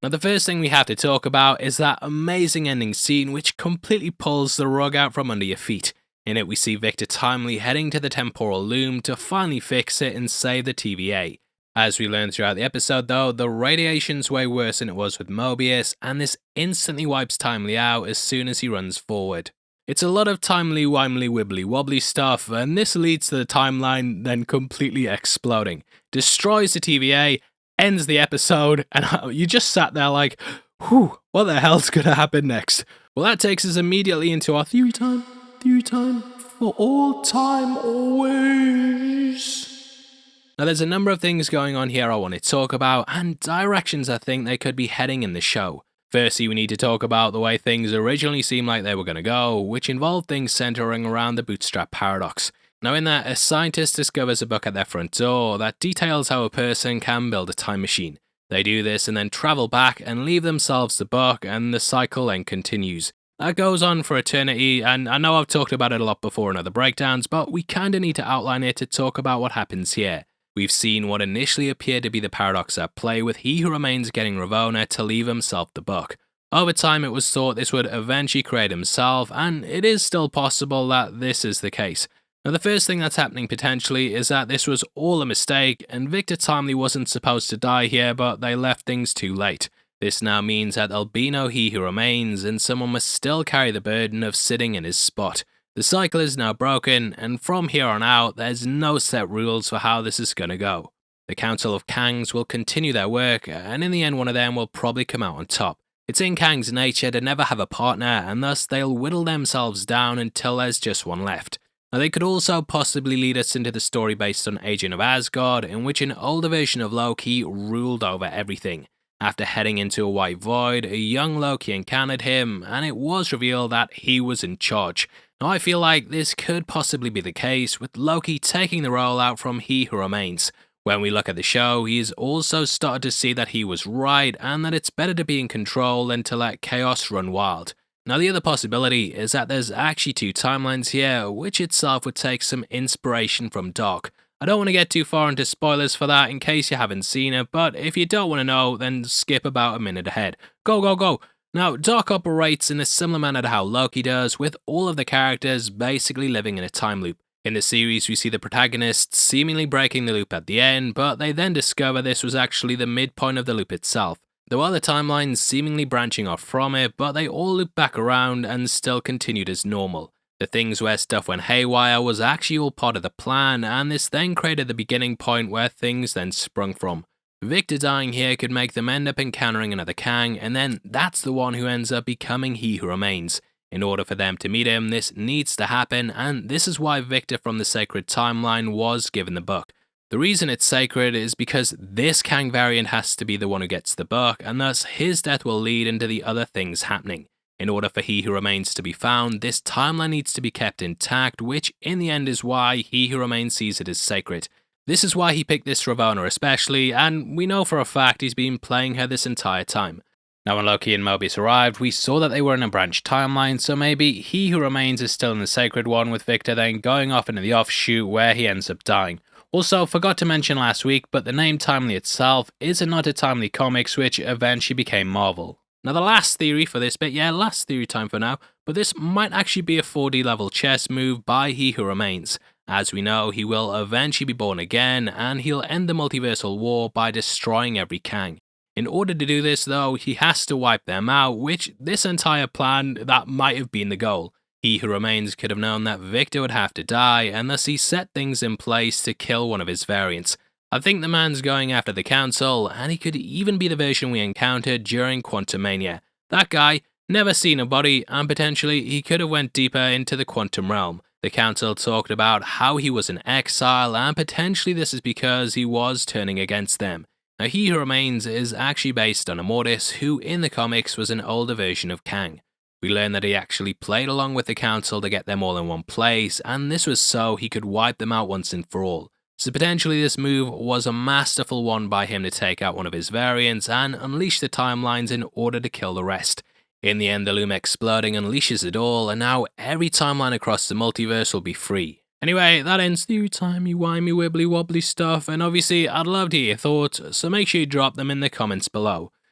Now the first thing we have to talk about is that amazing ending scene which completely pulls the rug out from under your feet. In it we see Victor Timely heading to the temporal loom to finally fix it and save the TVA. As we learn throughout the episode though, the radiation's way worse than it was with Mobius, and this instantly wipes Timely out as soon as he runs forward. It's a lot of timely wimely wibbly wobbly stuff, and this leads to the timeline then completely exploding, destroys the TVA, ends the episode, and you just sat there like, whew, what the hell's gonna happen next? Well, that takes us immediately into our theory time for all time always. Now there's a number of things going on here I want to talk about, and directions I think they could be heading in the show. Firstly, we need to talk about the way things originally seemed like they were going to go, which involved things centering around the bootstrap paradox. Now in that, a scientist discovers a book at their front door that details how a person can build a time machine. They do this and then travel back and leave themselves the book, and the cycle then continues. That goes on for eternity, and I know I've talked about it a lot before in other breakdowns, but we kinda need to outline it to talk about what happens here. We've seen what initially appeared to be the paradox at play, with He Who Remains getting Ravonna to leave himself the book. Over time it was thought this would eventually create himself, and it is still possible that this is the case. Now the first thing that's happening potentially is that this was all a mistake, and Victor Timely wasn't supposed to die here, but they left things too late. This now means that there'll be no He Who Remains, and someone must still carry the burden of sitting in his spot. The cycle is now broken, and from here on out, there's no set rules for how this is gonna go. The Council of Kangs will continue their work, and in the end one of them will probably come out on top. It's in Kang's nature to never have a partner, and thus they'll whittle themselves down until there's just one left. Now they could also possibly lead us into the story based on Agent of Asgard, in which an older version of Loki ruled over everything. After heading into a white void, a young Loki encountered him, and it was revealed that he was in charge. Now I feel like this could possibly be the case, with Loki taking the role out from He Who Remains. When we look at the show, he's also started to see that he was right, and that it's better to be in control than to let chaos run wild. Now the other possibility is that there's actually two timelines here, which itself would take some inspiration from Doc. I don't want to get too far into spoilers for that in case you haven't seen it, but if you don't want to know, then skip about a minute ahead. Go! Now, Doc operates in a similar manner to how Loki does, with all of the characters basically living in a time loop. In the series, we see the protagonists seemingly breaking the loop at the end, but they then discover this was actually the midpoint of the loop itself. There were other timelines seemingly branching off from it, but they all looped back around and still continued as normal. The things where stuff went haywire was actually all part of the plan, and this then created the beginning point where things then sprung from. Victor dying here could make them end up encountering another Kang, and then that's the one who ends up becoming He Who Remains. In order for them to meet him, this needs to happen, and this is why Victor from the Sacred Timeline was given the book. The reason it's sacred is because this Kang variant has to be the one who gets the book, and thus his death will lead into the other things happening. In order for He Who Remains to be found, this timeline needs to be kept intact, which in the end is why He Who Remains sees it as sacred. This is why he picked this Ravonna especially, and we know for a fact he's been playing her this entire time. Now when Loki and Mobius arrived, we saw that they were in a branched timeline, so maybe He Who Remains is still in the sacred one, with Victor then going off into the offshoot where he ends up dying. Also, forgot to mention last week, but the name Timely itself is a nod to Timely Comics, which eventually became Marvel. Now the last theory for this bit, last theory time for now, but this might actually be a 4D level chess move by He Who Remains. As we know, he will eventually be born again, and he'll end the multiversal war by destroying every Kang. In order to do this though, he has to wipe them out, which this entire plan, that might have been the goal. He Who Remains could have known that Victor would have to die, and thus he set things in place to kill one of his variants. I think the man's going after the Council, and he could even be the version we encountered during Quantumania. That guy, never seen a body, and potentially he could have went deeper into the quantum realm. The Council talked about how he was in exile, and potentially this is because he was turning against them. Now He Who Remains is actually based on Immortus, who in the comics was an older version of Kang. We learn that he actually played along with the Council to get them all in one place, and this was so he could wipe them out once and for all. So potentially this move was a masterful one by him to take out one of his variants and unleash the timelines in order to kill the rest. In the end, the loom exploding unleashes it all, and now every timeline across the multiverse will be free. Anyway, that ends the timey-wimey wibbly-wobbly stuff, and obviously I'd love to hear your thoughts, so make sure you drop them in the comments below.